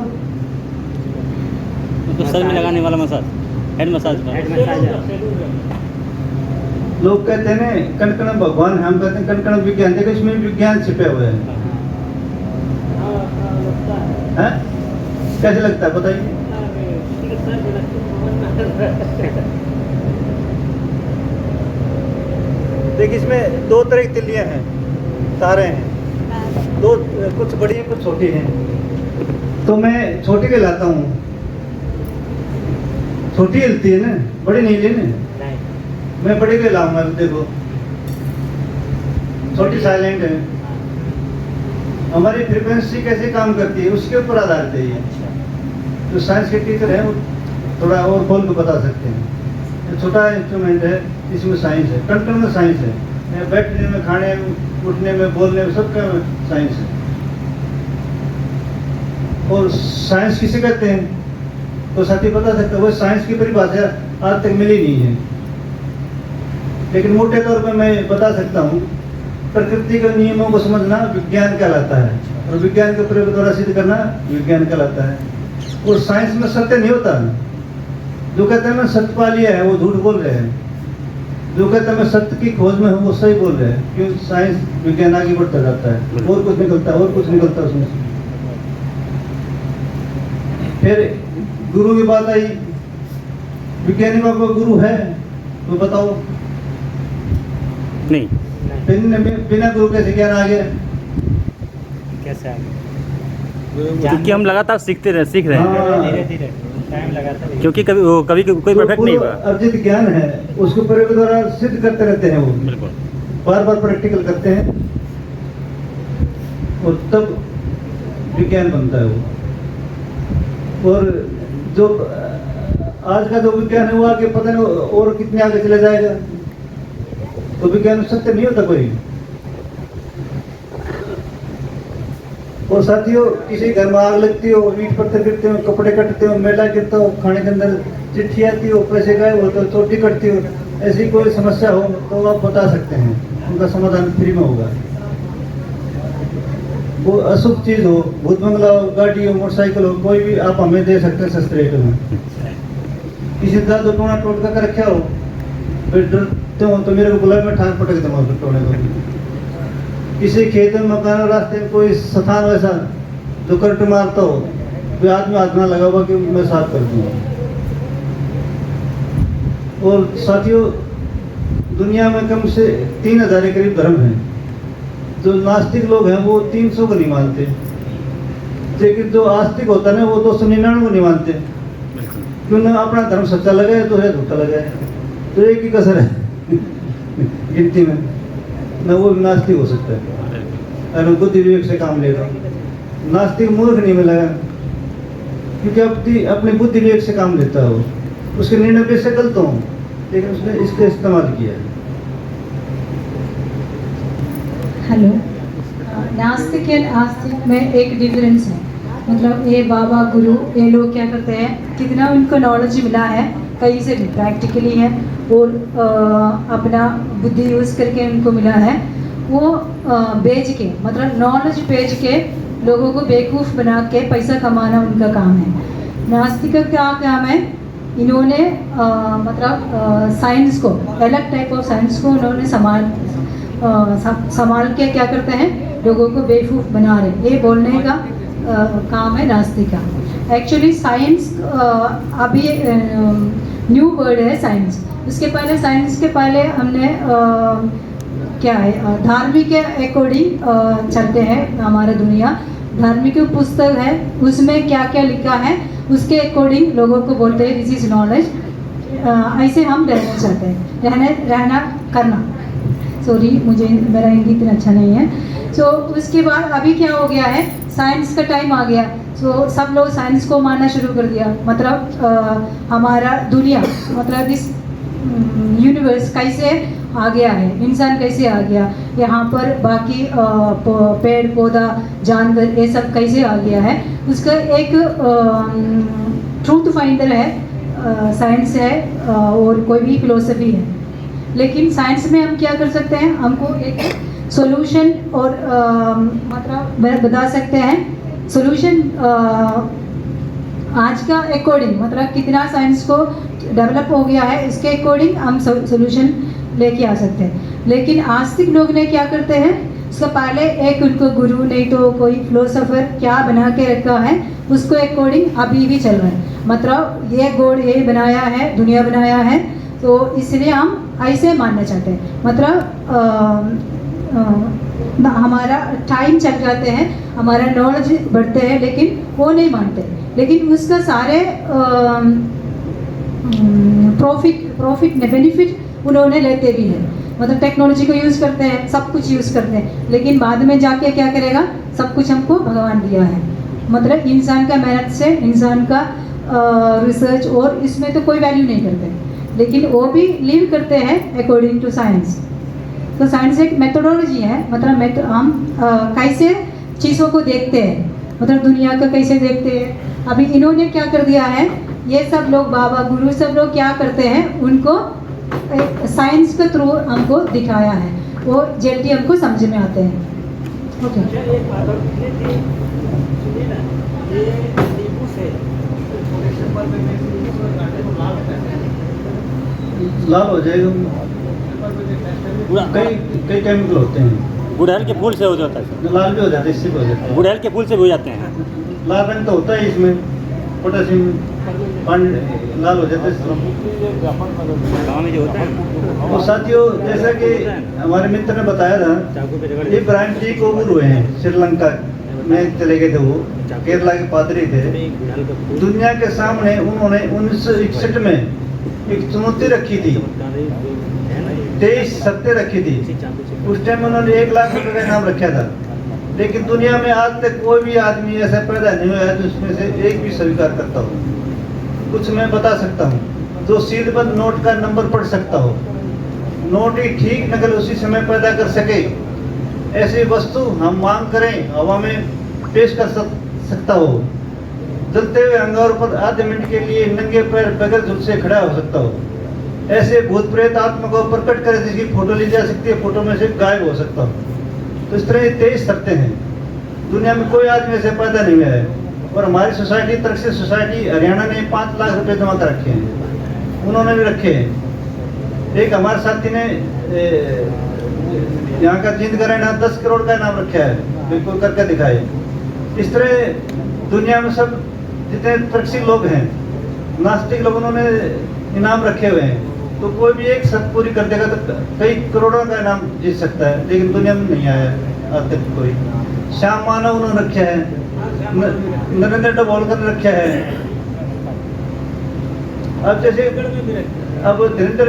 तो सर में लगाने वाला massage, head massage head massager. लोग कहते हैं ना कण कण भगवान है, हम कहते हैं कण कण विज्ञान। देखो इसमें विज्ञान छिपे हुए हैं। हैं? कैसे लगता है बताइए? देखिए इसमें 2 तरह की तिल्लियां हैं, तारे हैं। 2 कुछ बड़ी हैं कुछ छोटी हैं। तो मैं छोटी के लाता हूँ, छोटी हिलती है ना, बड़ी नहीं हिली ना। मैं बड़ी के लाऊंगा, देखो छोटी साइलेंट है। हमारी फ्रीक्वेंसी कैसे काम करती है उसके ऊपर आधारित है ये। जो साइंस के टीचर हैं वो थोड़ा और खोल के बता सकते हैं। ये छोटा इंस्ट्रूमेंट है, इसमें साइंस है, टन में साइंस है। ये बैठने में, खाने में, उठने में, बोलने में, सबका साइंस है। और साइंस किसे कहते हैं तो साथी बता सकते हैं। वो साइंस की परिभाषा आज तक मिली नहीं है, लेकिन मोटे तौर पर मैं बता सकता हूँ। प्रकृति के नियमों को समझना विज्ञान कहलाता है, और विज्ञान के प्रयोग द्वारा सिद्ध करना विज्ञान कहलाता है। और साइंस में सत्य नहीं होता। जो कहते हैं मैं सत्य पा लिया है वो झूठ बोल रहे हैं। जो कहते हैं मैं सत्य की खोज में हूँ वो सही बोल रहे हैं, क्योंकि साइंस विज्ञान आगे बढ़ता जाता है, और कुछ निकलता है, और कुछ निकलता है उसमें। फिर गुरु की बात आई। वैज्ञानिकों का गुरु है तो बताओ नहीं, बिना गुरु कैसे ज्ञान आ गया? कैसे आगे क्योंकि हम लगातार सीख रहे हैं। हाँ। धीरे धीरे टाइम लगाता है। क्योंकि कभी कोई परफेक्ट नहीं हुआ। अर्जित ज्ञान है उसको प्रयोग द्वारा सिद्ध करते रहते हैं। वो बिल्कुल बार बार प्रैक्टिकल करते हैं और तब विज्ञान बनता है वो। और जो आज का जो विज्ञान है वो आगे पता नहीं और कितने आगे चले जाएगा। तो विज्ञान सत्य नहीं होता कोई। और साथियों, किसी घर में आग लगती हो, ईंट पत्थर गिरते हो, कपड़े कटते हो, मेला गिरता हो, खाने के अंदर चिट्ठी आती हो, पैसे गायब होते हो, चोटी कटती हो, ऐसी कोई समस्या हो तो आप बता सकते हैं, उनका समाधान फ्री में होगा। वो अशुभ चीज हो, भूत बंगला हो, गाड़ी हो, मोटरसाइकिल हो, कोई भी आप हमें दे सकते हैं सस्ते रेट में। किसी तरह तो टोना टोटका कर रखा हो, फिर डरते हो तो मेरे को बुलाए, मैं ठाक पटक दूंगा फिर टोने को। किसी खेत में, मकान, रास्ते में कोई स्थान वैसा जो करंट मारता हो, वे आदमी हाथ ना लगा हुआ कि मैं साफ कर दूंगा। और साथियों, दुनिया में कम से 3000 के करीब धर्म हैं। जो नास्तिक लोग हैं वो 300 को नहीं मानते, लेकिन जो आस्तिक होता है ना वो 299 को नहीं मानते। क्यों ना अपना धर्म सच्चा लगा है, दूसरा झूठा लगा है, तो एक ही कसर है गिनती में। न वो नास्तिक हो सकता है, अगर बुद्धि विवेक से काम लेगा। नास्तिक मूर्ख नहीं मिलेगा, क्योंकि अपनी बुद्धि विवेक से काम लेता हो। उसके निर्णय बेशक गलत हो, लेकिन उसने इसका इस्तेमाल किया है। हेलो, नास्तिक एंड आस्तिक में एक डिफरेंस है। मतलब ये बाबा गुरु, ये लोग क्या करते हैं, कितना उनको नॉलेज मिला है, कहीं से भी प्रैक्टिकली है और अपना बुद्धि यूज़ करके उनको मिला है, वो बेच के, मतलब नॉलेज बेच के लोगों को बेवकूफ़ बना के पैसा कमाना उनका काम है। नास्तिक का क्या काम है, इन्होंने मतलब साइंस को, अलग टाइप ऑफ साइंस को उन्होंने संभाल के क्या करते हैं, लोगों को बेवकूफ़ बना रहे, ये बोलने का काम है नास्तिक का। एक्चुअली साइंस अभी न्यू वर्ड है साइंस। उसके पहले, साइंस के पहले हमने क्या है, धार्मिक के अकॉर्डिंग चलते हैं हमारा दुनिया। धार्मिक पुस्तक है, उसमें क्या क्या लिखा है उसके अकॉर्डिंग लोगों को बोलते हैं दिस इज नॉलेज। ऐसे हम रहना चाहते हैं, रहना करना। सॉरी, मुझे मेरा हिंदी इतना अच्छा नहीं है। सो उसके बाद अभी क्या हो गया है, साइंस का टाइम आ गया। सो सब लोग साइंस को मानना शुरू कर दिया। मतलब हमारा दुनिया, मतलब इस यूनिवर्स कैसे आ गया है, इंसान कैसे आ गया, यहाँ पर बाकी पेड़ पौधा जानवर ये सब कैसे आ गया है, उसका एक ट्रूथ फाइंडर है, साइंस है और कोई भी फिलोसफी है। लेकिन साइंस में हम क्या कर सकते हैं, हमको एक सॉल्यूशन और मतलब बता सकते हैं सॉल्यूशन आज का अकॉर्डिंग, मतलब कितना साइंस को डेवलप हो गया है इसके अकॉर्डिंग हम सॉल्यूशन लेके आ सकते हैं। लेकिन आस्तिक लोग ने क्या करते हैं, उसका पहले एक उनको गुरु नहीं तो कोई फिलोसोफर क्या बना के रखा है, उसको अकॉर्डिंग अभी भी चल रहा है। मतलब ये गॉड ये बनाया है, दुनिया बनाया है, तो इसलिए हम ऐसे मानना चाहते हैं। मतलब हमारा टाइम चल जाते हैं, हमारा नॉलेज बढ़ते हैं, लेकिन वो नहीं मानते। लेकिन उसका सारे प्रॉफिट बेनिफिट उन्होंने लेते भी हैं। मतलब टेक्नोलॉजी को यूज़ करते हैं, सब कुछ यूज़ करते हैं, लेकिन बाद में जाके क्या करेगा, सब कुछ हमको भगवान दिया है। मतलब इंसान का मेहनत से, इंसान का रिसर्च, और इसमें तो कोई वैल्यू नहीं करते, लेकिन वो भी लिव करते हैं अकॉर्डिंग टू साइंस। तो साइंस एक मेथोडोलॉजी है, मतलब हम कैसे चीज़ों को देखते हैं, मतलब दुनिया को कैसे देखते हैं। अभी इन्होंने क्या कर दिया है, ये सब लोग बाबा गुरु सब लोग क्या करते हैं, उनको साइंस के थ्रू हमको दिखाया है, वो जल्दी हमको समझ में आते हैं। ओके लाल हो जाएगा, कई कई केमिकल होते हैं, गुड़हल के फूल से हो जाता है, लाल भी हो जाता है, इससे भी हो जाता है। गुड़हल के फूल से भी हो जाते हैं। लाल रंग तो होता है इसमें, पोटेशियम पानी लाल हो जाता है। गाँव में जो होता है और साथियों, जैसा कि हमारे मित्र ने बताया था, इब्राहिम जी को गुरु हुए हैं, श्रीलंका में चले गए थे, वो केरला के पादरी थे। दुनिया के सामने उन्होंने 1961 में एक चुनौती रखी थी, 23 सत्य रखी थी। उस टाइम उन्होंने 1 लाख रुपए का इनाम रखा था, लेकिन दुनिया में आज तक कोई भी आदमी ऐसा पैदा नहीं हुआ है जो उसमें से एक भी स्वीकार करता हो। कुछ मैं बता सकता हूँ, जो सीलबंद नोट का नंबर पढ़ सकता हो, नोट की ठीक नकल उसी समय पैदा कर सके, ऐसी वस्तु हम मांग करें, हवा में पेश कर सकता हो, जलते हुए अंगारों पर आधे मिनट के लिए नंगे पैर बगैर झुक से खड़ा हो सकता हो, ऐसे भूत प्रेत आत्मा को प्रकट करे जिसकी फोटो ली जा सकती है, फोटो में से गायब हो सकता हो। तो इस तरह 23 सत्य हैं, दुनिया में कोई आदमी ऐसे पैदा नहीं हुआ है। और हमारी सोसाइटी, तरक्सी सोसाइटी हरियाणा ने 5 लाख रुपए जमा कर रखे हैं, उन्होंने भी रखे हैं। एक हमारे साथी ने यहाँ का जिंद कराना 10 करोड़ का इनाम रखा है, बिल्कुल करके दिखाए। इस तरह दुनिया में सब जितने तरक्सी लोग हैं, नास्तिक लोग, उन्होंने इनाम रखे हुए हैं। तो कोई भी एक शर्त पूरी कर देगा तो कई करोड़ों का इनाम जीत सकता है, लेकिन दुनिया में नहीं आया आज तक कोई। श्याम मानव उन्होंने रखा है, नरेंद्र डबोलकर ने रखा है। अब जैसे अब धीरेन्द्र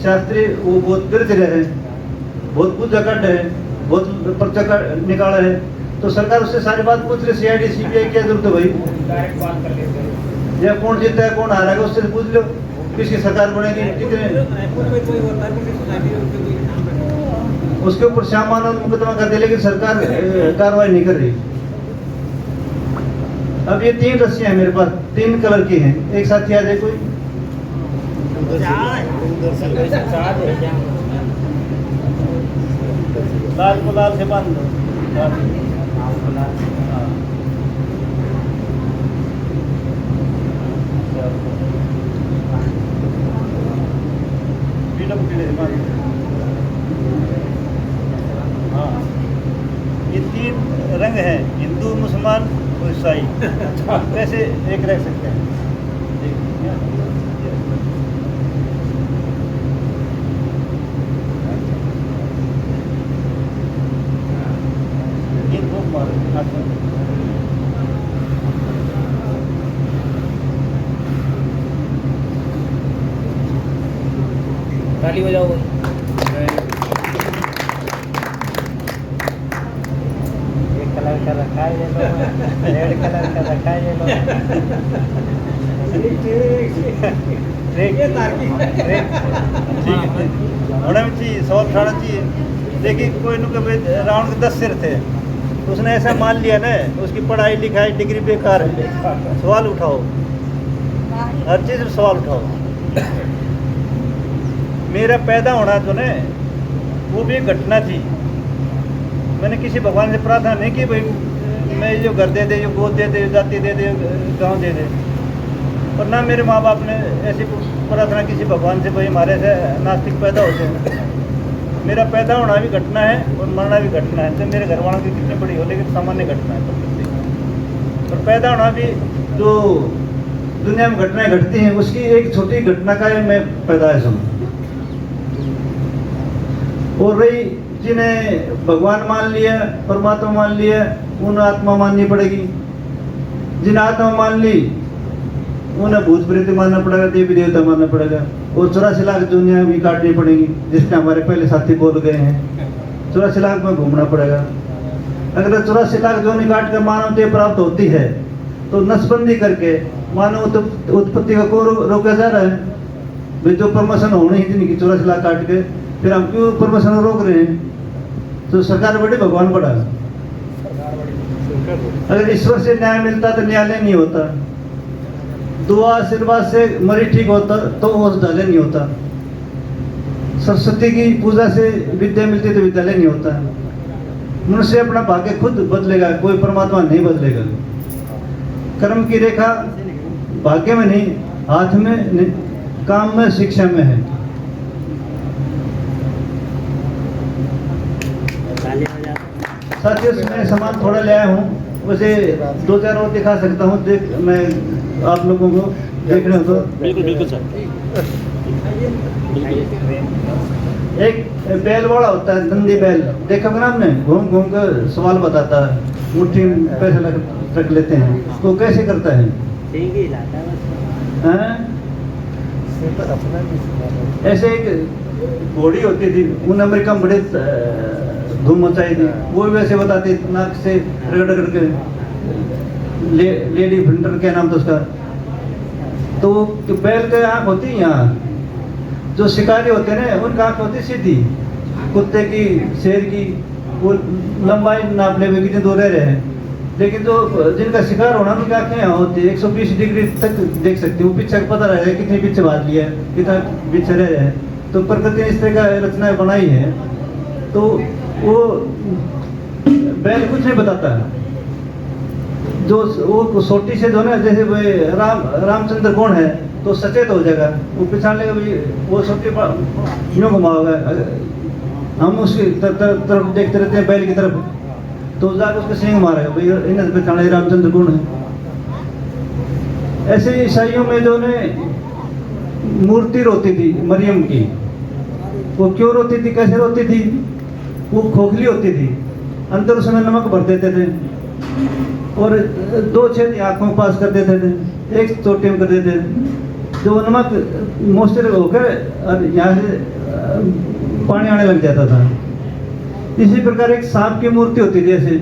शास्त्री, वो बहुत वृद्ध है, बहुत पूजा कट है, बहुत पर्चा निकाला है, तो सरकार उससे सारी बात पूछ रही, CID CBI क्या जरूरत है भाई, या कौन जीता है कौन हारेगा उससे पूछ लो, किसकी सरकार बनेगी, कितने, उसके ऊपर श्याम मानव मुकदमा कर दे, लेकिन सरकार कार्रवाई नहीं कर रही। अब ये 3 रस्सियां हैं मेरे पास, 3 कलर की हैं, एक साथी आ जाए कोई। लाल को लाल से बांध दो। हाँ, ये 3 रंग हैं, हिंदू, मुसलमान और ईसाई, कैसे एक रह सकते हैं। ये 2 मारो, ताली बजाओ भाई। एक कलर का रखा है ये लो, रेड कलर का रखा है ये लो। होना भी चाहिए, सवाल उठाना चाहिए। देखिए कोई नु कभी रावण के 10 सिर थे, उसने ऐसा मान लिया ना, उसकी पढ़ाई लिखाई डिग्री बेकार है। सवाल उठाओ, हर चीज़ में सवाल उठाओ। मेरा पैदा होना जो ना, वो भी एक घटना थी। मैंने किसी भगवान से प्रार्थना नहीं की भाई मैं जो घर दे दे, जो गोद दे दे, जाति दे दे, गांव दे दे, और ना मेरे माँ बाप ने ऐसी प्रार्थना किसी भगवान से भाई हमारे से नास्तिक पैदा होते हैं। मेरा पैदा होना भी घटना है और मरना भी घटना है, तो मेरे घर वालों की कितनी बड़ी हो, लेकिन सामान्य घटना है प्रकृति। और पैदा होना भी जो दुनिया में घटनाएं घटती हैं, उसकी एक छोटी घटना का है मैं पैदाइश हूँ। और रही जिन्हें भगवान मान लिया, परमात्मा मान लिया, उन्हें आत्मा माननी पड़ेगी। जिन्हें आत्मा मान ली उन्हें भूत प्रेत मानना पड़ेगा, देवी देवता मानना पड़ेगा, और 84 लाख दुनिया भी काटनी पड़ेगी, जिसने हमारे पहले साथी बोल गए हैं। 84 लाख में घूमना पड़ेगा। अगर 84 लाख जोनी काट कर मानव देह प्राप्त होती है तो नसबंदी करके मानव उत्पत्ति का को रोका जा रहा है। भाई जो प्रमोशन होने ही नहीं की 84 लाख काट के, फिर हम क्यों प्रमोशन रोक रहे हैं? तो सरकार बड़ी, भगवान बड़ा। अगर ईश्वर से न्याय मिलता तो न्यायालय नहीं होता, दुआ आशीर्वाद से मरीज ठीक होता तो औषधालय नहीं होता, सरस्वती की पूजा से विद्या मिलती तो विद्यालय नहीं होता। मनुष्य अपना भाग्य खुद बदलेगा, कोई परमात्मा नहीं बदलेगा। कर्म की रेखा भाग्य में नहीं, हाथ में नहीं, काम में, शिक्षा में है। साथियों, मैं सामान थोड़ा ले आया हूँ, वैसे 2-4 और दिखा सकता हूँ, देख मैं आप लोगों को देखने हो तो। बिल्कुल बिल्कुल सर। एक बैल वाला होता है, नंदी बैल, देखा ना आपने? घूम घूम कर सवाल बताता है, मुट्ठी में पैसे रख लेते हैं, तो कैसे करता है? ऐसे एक घोड़ी होती थी, उन अमेरिका में बड़े धूम मचाई थी, वो भी वैसे बताते, नाक से रगड़ रगड़ के, लेडी फिल्टर क्या नाम था उसका। तो बैल के आँख होती है यहाँ, जो शिकारी होते हैं ना उनकी आँख होती सीधी, कुत्ते की, शेर की, वो लंबाई नाप ले कितने दूर रह रहे हैं। लेकिन जो जिनका शिकार होना उनकी आँखें यहाँ होती है, 120 डिग्री तक देख सकती है, वो पीछे पता रहेगा कितने पीछे भाग लिया है, कितना पीछे रह रहे हैं। तो प्रकृति ने इस तरह का रचना बनाई है, तो वो बैल कुछ नहीं बताता है। जो वो सोटी से जो ना, जैसे रामचंद्र कौन है तो सचेत हो जाएगा, वो पिछाड़ लेगा, वो सोटी यूँ घुमाओगा। हम उसकी तरफ देखते रहते हैं बैल की तरफ, तो जाकर उसके सिंह मारेगा, भाई इन्हें पहचाने रामचंद्र कौन है। ऐसे ईसाइयों में जो ने मूर्ति रोती थी मरियम की, वो क्यों रोती थी, कैसे रोती थी? वो खोखली होती थी, अंदर उसमें नमक भर देते थे और 2 छेद आँखों में पास कर देते थे, एक चोटी में कर देते थे, जो नमक मोस्टर होकर और यहाँ से पानी आने लग जाता था। इसी प्रकार एक सांप की मूर्ति होती थी, ऐसे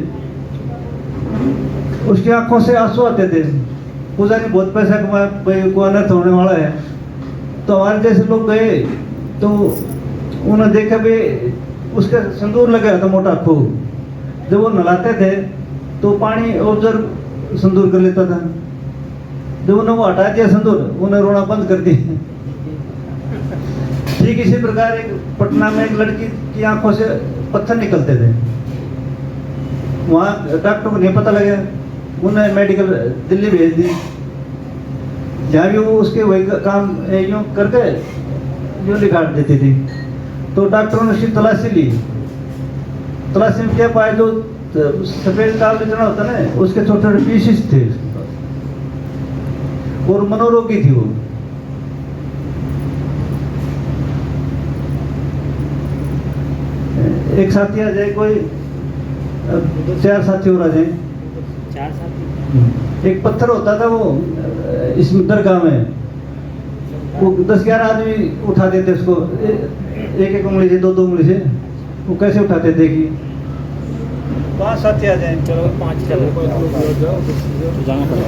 उसकी आंखों से आंसू आते थे। पुजारी बहुत पैसा कमाया, भाई को अनर्थ होने वाला है, तो हमारे जैसे लोग गए तो उन्होंने देखा भाई उसका सिंदूर लगा था मोटा खूब, जब वो नलाते थे तो पानी ऑब्जर्व सिंदूर कर लेता था। जब उन्होंने वो हटा दिया सिंदूर, उन्हें रोना बंद कर दिया। ठीक इसी प्रकार एक पटना में एक लड़की की आंखों से पत्थर निकलते थे, वहाँ डॉक्टर को नहीं पता लगा, उन्हें मेडिकल दिल्ली भेज दी, जहाँ भी वो उसके वही काम यूँ करके यूँ निकाल देती थी। तो डॉक्टरों ने उसकी तलाशी ली, तलाशी में क्या पाया, जो सफेद काल जितना होता ना उसके छोटे छोटे पीसेस थे और मनोरोगी थी वो। एक साथी आ जाए, कोई 4 साथी और आ जाए। 4 साथी। एक पत्थर होता था वो इस दरगाह में, वो 10-11 आदमी उठा देते उसको, एक उंगली से, 2 उंगली से, वो कैसे उठाते देखिए। 5 साथी आ जाए, चलो 5 चलो जाना पड़ेगा।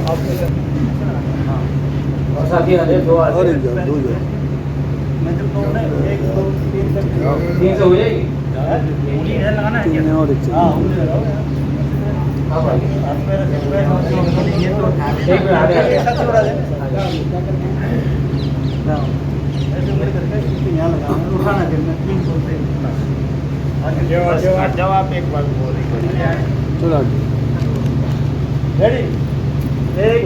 और साथी आ जाए, 2 आ जाए, मैं जब कहूँ ना 1 2 3 तक 3 से हो जाएगी। लगाना है क्या? हाँ, उंगली लगाओ। एक मिनट आ रहे हैं। ऐसे उंगली करके यहाँ लगाना, उठाना करना, 3 बोलते हैं। जब आप एक बार बोल रहे रेडी? 1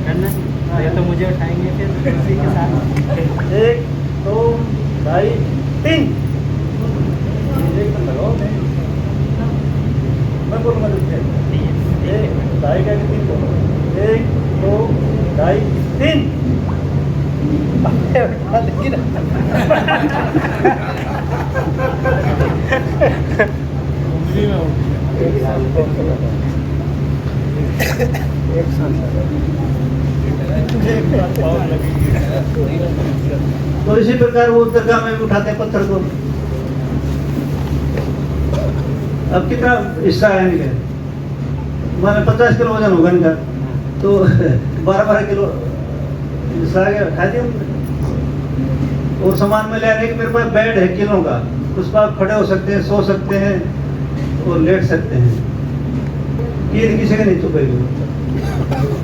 करना ये तो मुझे उठाएंगे फिर उसी के साथ। 1 2 2.5 3 लगाओ, मैं बोलूँगा 1 2.5 का 3 1 2 2.5 3 एक साथ तो इसी प्रकार वो दरगाह में भी उठाते हैं पत्थर को। अब कितना हिस्सा है इनके, मैंने 50 किलो वजन होगा इनका, तो 12-12 किलो हिस्सा आ गया, खा दिया उन्होंने। और सामान में ले आने के मेरे पास बेड है किलो का, उस पर आप खड़े हो सकते हैं, सो सकते हैं और लेट सकते हैं, कील किसी का नहीं चुकेगी।